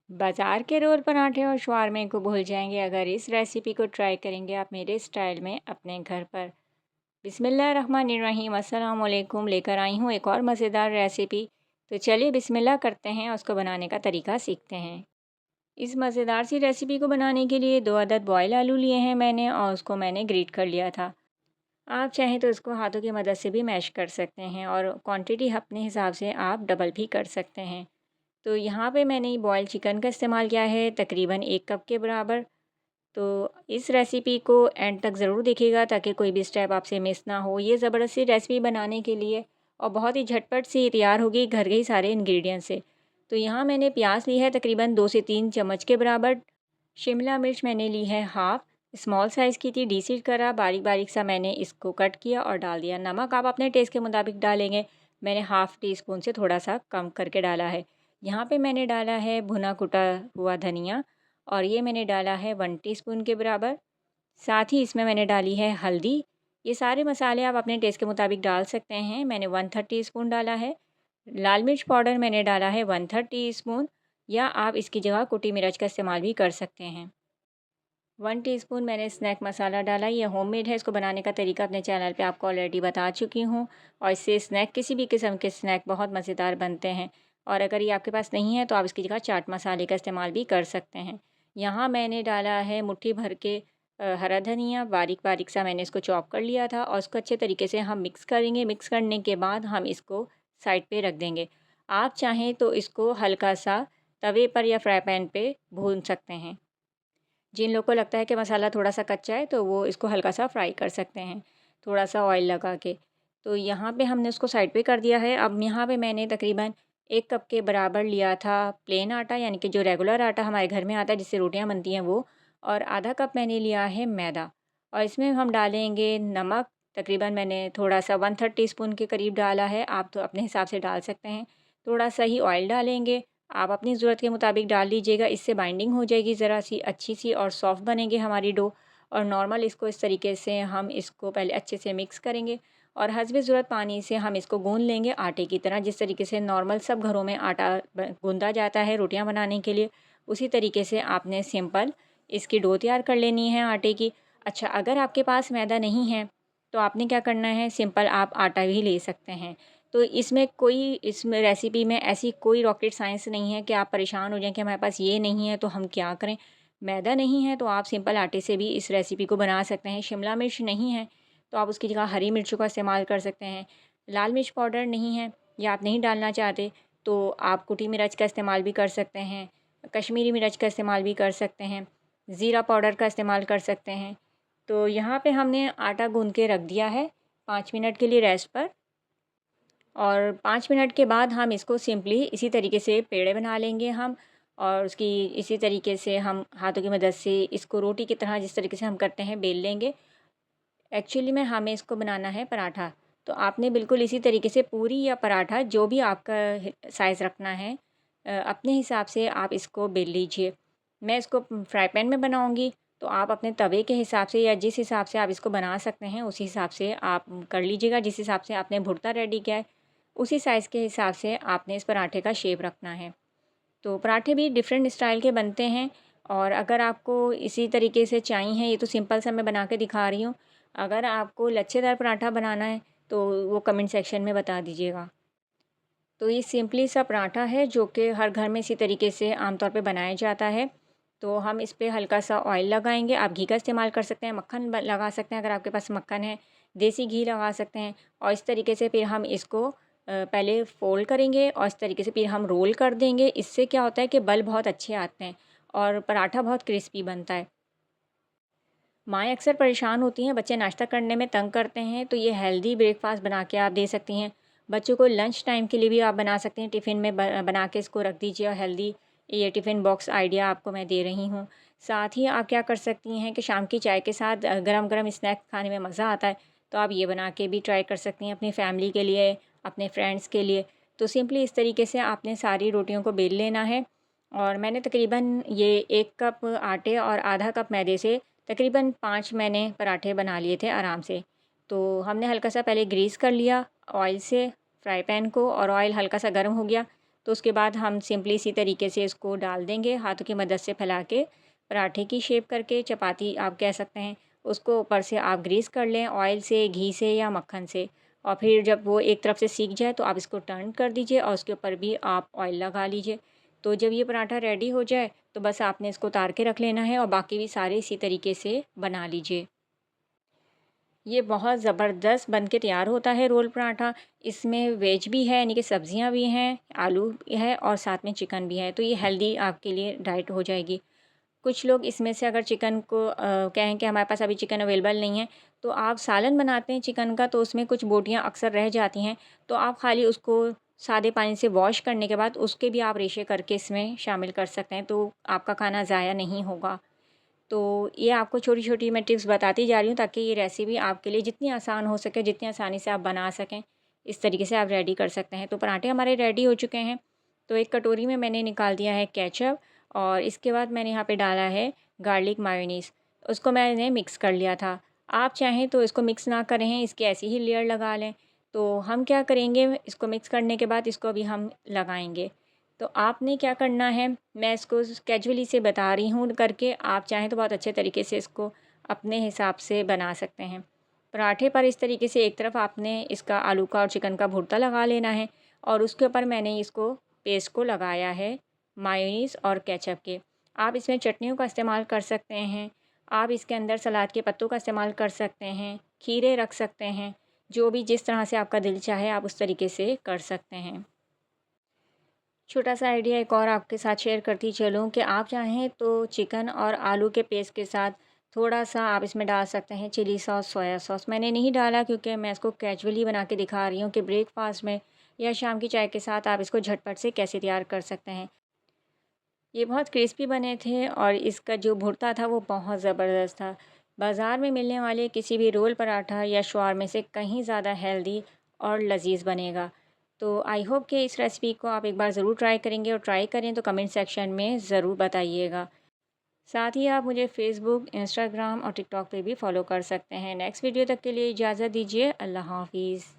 बाज़ार के रोल पराठे और शवारमे को भूल जाएंगे अगर इस रेसिपी को ट्राई करेंगे आप मेरे स्टाइल में अपने घर पर। बिस्मिल्लाहिर्रहमानिर्रहीम, अस्सलाम वालेकुम। लेकर आई हूँ एक और मज़ेदार रेसिपी। तो चलिए बिस्मिल्लाह करते हैं, उसको बनाने का तरीका सीखते हैं। इस मज़ेदार सी रेसिपी को बनाने के लिए 2 अदद बॉयल आलू लिए हैं मैंने, और उसको मैंने ग्रेट कर लिया था। आप चाहें तो इसको हाथों की मदद से भी मैश कर सकते हैं, और क्वांटिटी अपने हिसाब से आप डबल भी कर सकते हैं। तो यहाँ पे मैंने बॉयल चिकन का इस्तेमाल किया है, तकरीबन 1 कप के बराबर। तो इस रेसिपी को एंड तक ज़रूर देखिएगा ताकि कोई भी स्टेप आपसे मिस ना हो। ये ज़बरदस्ती रेसिपी बनाने के लिए और बहुत ही झटपट सी तैयार होगी घर के ही सारे इंग्रेडिएंट्स से। तो यहाँ मैंने प्याज ली है तकरीबन 2 से 3 चम्मच के बराबर। शिमला मिर्च मैंने ली है हाफ़, स्मॉल साइज़ की थी, डीसीड करा, बारीक बारीक सा मैंने इसको कट किया और डाल दिया। नमक आप अपने टेस्ट के मुताबिक डालेंगे, मैंने हाफ़ टी स्पून से थोड़ा सा कम करके डाला है। यहाँ पे मैंने डाला है भुना कुटा हुआ धनिया, और ये मैंने डाला है 1 टीस्पून के बराबर। साथ ही इसमें मैंने डाली है हल्दी। ये सारे मसाले आप अपने टेस्ट के मुताबिक डाल सकते हैं। मैंने 1/3 टीस्पून डाला है। लाल मिर्च पाउडर मैंने डाला है 1/3 टीस्पून, या आप इसकी जगह कुटी मिर्च का इस्तेमाल भी कर सकते हैं। 1 टीस्पून मैंने स्नैक मसाला डाला। ये होममेड है, इसको बनाने का तरीका अपने चैनल पे आपको ऑलरेडी बता चुकी हूँ, और इससे स्नैक किसी भी किस्म के स्नैक बहुत मज़ेदार बनते हैं। और अगर ये आपके पास नहीं है तो आप इसकी जगह चाट मसाले का इस्तेमाल भी कर सकते हैं। यहाँ मैंने डाला है मुट्ठी भर के हरा धनिया, बारीक बारीक सा मैंने इसको चॉप कर लिया था, और इसको अच्छे तरीके से हम मिक्स करेंगे। मिक्स करने के बाद हम इसको साइड पे रख देंगे। आप चाहें तो इसको हल्का सा तवे पर या फ्राई पैन पे भून सकते हैं। जिन लोग को लगता है कि मसाला थोड़ा सा कच्चा है तो वो इसको हल्का सा फ्राई कर सकते हैं, थोड़ा सा ऑयल लगा के। तो यहाँ पे हमने उसको साइड पे कर दिया है। अब यहाँ पे मैंने तकरीबन 1 कप के बराबर लिया था प्लेन आटा, यानी कि जो रेगुलर आटा हमारे घर में आता है जिससे रोटियाँ बनती हैं वो, और आधा कप मैंने लिया है मैदा। और इसमें हम डालेंगे नमक, तकरीबन मैंने थोड़ा सा 1/3 टीस्पून के करीब डाला है, आप तो अपने हिसाब से डाल सकते हैं। थोड़ा सा ही ऑयल डालेंगे, आप अपनी ज़रूरत के मुताबिक डाल लीजिएगा। इससे बाइंडिंग हो जाएगी ज़रा सी अच्छी सी, और सॉफ्ट बनेगी हमारी डो। और नॉर्मल इसको इस तरीके से हम इसको पहले अच्छे से मिक्स करेंगे, और हस्बे ज़रूरत पानी से हम इसको गूँध लेंगे आटे की तरह, जिस तरीके से नॉर्मल सब घरों में आटा गूँधा जाता है रोटियां बनाने के लिए। उसी तरीके से आपने सिंपल इसकी डो तैयार कर लेनी है आटे की। अच्छा, अगर आपके पास मैदा नहीं है तो आपने क्या करना है, सिंपल आप आटा भी ले सकते हैं। तो इसमें रेसिपी में ऐसी कोई रॉकेट साइंस नहीं है कि आप परेशान हो जाएं कि हमारे पास ये नहीं है तो हम क्या करें। मैदा नहीं है तो आप सिंपल आटे से भी इस रेसिपी को बना सकते हैं। शिमला मिर्च नहीं है तो आप उसकी जगह हरी मिर्चों का इस्तेमाल कर सकते हैं। लाल मिर्च पाउडर नहीं है या आप नहीं डालना चाहते तो आप कुटी मिर्च का इस्तेमाल भी कर सकते हैं, कश्मीरी मिर्च का इस्तेमाल भी कर सकते हैं, ज़ीरा पाउडर का इस्तेमाल कर सकते हैं। तो यहाँ पे हमने आटा गूँध के रख दिया है 5 मिनट के लिए रेस्ट पर, और 5 मिनट के बाद हम इसको सिंपली इसी तरीके से पेड़े बना लेंगे हम, और उसकी इसी तरीके से हम हाथों की मदद से इसको रोटी की तरह जिस तरीके से हम करते हैं बेल लेंगे। एक्चुअली में हमें इसको बनाना है पराठा, तो आपने बिल्कुल इसी तरीके से पूरी या पराठा जो भी आपका साइज़ रखना है अपने हिसाब से आप इसको बेल लीजिए। मैं इसको फ्राई पैन में बनाऊंगी, तो आप अपने तवे के हिसाब से या जिस हिसाब से आप इसको बना सकते हैं उसी हिसाब से आप कर लीजिएगा। जिस हिसाब से आपने भुर्ता रेडी किया है उसी साइज़ के हिसाब से आपने इस पराठे का शेप रखना है। तो पराठे भी डिफरेंट स्टाइल के बनते हैं, और अगर आपको इसी तरीके से चाहिए, ये तो सिंपल सा मैं बना के दिखा रही हूँ। अगर आपको लच्छेदार पराठा बनाना है तो वो कमेंट सेक्शन में बता दीजिएगा। तो ये सिंपली सा पराठा है जो कि हर घर में इसी तरीके से आमतौर पे बनाया जाता है। तो हम इस पे हल्का सा ऑयल लगाएंगे, आप घी का इस्तेमाल कर सकते हैं, मक्खन लगा सकते हैं अगर आपके पास मक्खन है, देसी घी लगा सकते हैं। और इस तरीके से फिर हम इसको पहले फ़ोल्ड करेंगे और इस तरीके से फिर हम रोल कर देंगे। इससे क्या होता है कि बल बहुत अच्छे आते हैं और पराठा बहुत क्रिस्पी बनता है। माएँ अक्सर परेशान होती हैं, बच्चे नाश्ता करने में तंग करते हैं, तो ये हेल्दी ब्रेकफ़ास्ट बना के आप दे सकती हैं। बच्चों को लंच टाइम के लिए भी आप बना सकते हैं, टिफ़िन में बना के इसको रख दीजिए, और हेल्दी ये टिफ़िन बॉक्स आइडिया आपको मैं दे रही हूँ। साथ ही आप क्या कर सकती हैं कि शाम की चाय के साथ गरम-गरम स्नैक्स खाने में मज़ा आता है, तो आप ये बना के भी ट्राई कर सकती हैं अपनी फैमिली के लिए, अपने फ्रेंड्स के लिए। तो सिंपली इस तरीके से आपने सारी रोटियों को बेल लेना है, और मैंने तकरीबन ये 1 कप आटे और आधा कप मैदे से तकरीबन 5 मैंने पराठे बना लिए थे आराम से। तो हमने हल्का सा पहले ग्रीस कर लिया ऑयल से फ्राई पैन को, और ऑयल हल्का सा गर्म हो गया तो उसके बाद हम सिंपली इसी तरीके से इसको डाल देंगे, हाथों की मदद से फैला के पराठे की शेप करके, चपाती आप कह सकते हैं। उसको ऊपर से आप ग्रीस कर लें ऑयल से, घी से या मक्खन से, और फिर जब वो एक तरफ से सीख जाए तो आप इसको टर्न कर दीजिए और उसके ऊपर भी आप ऑयल लगा लीजिए। तो जब ये पराठा रेडी हो जाए तो बस आपने इसको उतार के रख लेना है और बाकी भी सारे इसी तरीके से बना लीजिए। ये बहुत ज़बरदस्त बन के तैयार होता है रोल पराठा। इसमें वेज भी है, यानी कि सब्जियां भी हैं, आलू भी है और साथ में चिकन भी है, तो ये हेल्दी आपके लिए डाइट हो जाएगी। कुछ लोग इसमें से अगर चिकन को कहें कि हमारे पास अभी चिकन अवेलेबल नहीं है, तो आप सालन बनाते हैं चिकन का, तो उसमें कुछ बोटियाँ अक्सर रह जाती हैं, तो आप खाली उसको सादे पानी से वॉश करने के बाद उसके भी आप रेशे करके इसमें शामिल कर सकते हैं, तो आपका खाना ज़ाया नहीं होगा। तो ये आपको छोटी छोटी मैं टिप्स बताती जा रही हूँ ताकि ये रेसिपी आपके लिए जितनी आसान हो सके, जितनी आसानी से आप बना सकें, इस तरीके से आप रेडी कर सकते हैं। तो पराठे हमारे रेडी हो चुके हैं। तो एक कटोरी में मैंने निकाल दिया है केचप, और इसके बाद मैंने यहाँ पे डाला है गार्लिक मायोनीज़। उसको मैंने मिक्स कर लिया था। आप चाहें तो इसको मिक्स ना करें, इसकी ऐसी ही लेयर लगा लें। तो हम क्या करेंगे, इसको मिक्स करने के बाद इसको अभी हम लगाएंगे। तो आपने क्या करना है, मैं इसको कैजुअली से बता रही हूँ करके, आप चाहें तो बहुत अच्छे तरीके से इसको अपने हिसाब से बना सकते हैं। पराठे पर इस तरीके से एक तरफ आपने इसका आलू का और चिकन का भुर्ता लगा लेना है, और उसके ऊपर मैंने इसको पेस्ट को लगाया है मायोनीज़ और केचप के। आप इसमें चटनियों का इस्तेमाल कर सकते हैं, आप इसके अंदर सलाद के पत्तों का इस्तेमाल कर सकते हैं, खीरे रख सकते हैं, जो भी जिस तरह से आपका दिल चाहे आप उस तरीके से कर सकते हैं। छोटा सा आइडिया एक और आपके साथ शेयर करती चलूँ कि आप चाहें तो चिकन और आलू के पेस्ट के साथ थोड़ा-सा आप इसमें डाल सकते हैं चिली सॉस, सोया सॉस। मैंने नहीं डाला क्योंकि मैं इसको कैजुअली बना के दिखा रही हूँ कि ब्रेकफ़ास्ट में या शाम की चाय के साथ आप इसको झटपट से कैसे तैयार कर सकते हैं। ये बहुत क्रिस्पी बने थे और इसका जो भुर्ता था वो बहुत ज़बरदस्त था। बाज़ार में मिलने वाले किसी भी रोल पराठा या शवारमे से कहीं ज़्यादा हेल्दी और लज़ीज़ बनेगा। तो आई होप कि इस रेसिपी को आप एक बार ज़रूर ट्राई करेंगे, और ट्राई करें तो कमेंट सेक्शन में ज़रूर बताइएगा। साथ ही आप मुझे फ़ेसबुक, इंस्टाग्राम और टिकटॉक पे भी फ़ॉलो कर सकते हैं। नेक्स्ट वीडियो तक के लिए इजाज़त दीजिए। अल्लाह हाफ़िज़।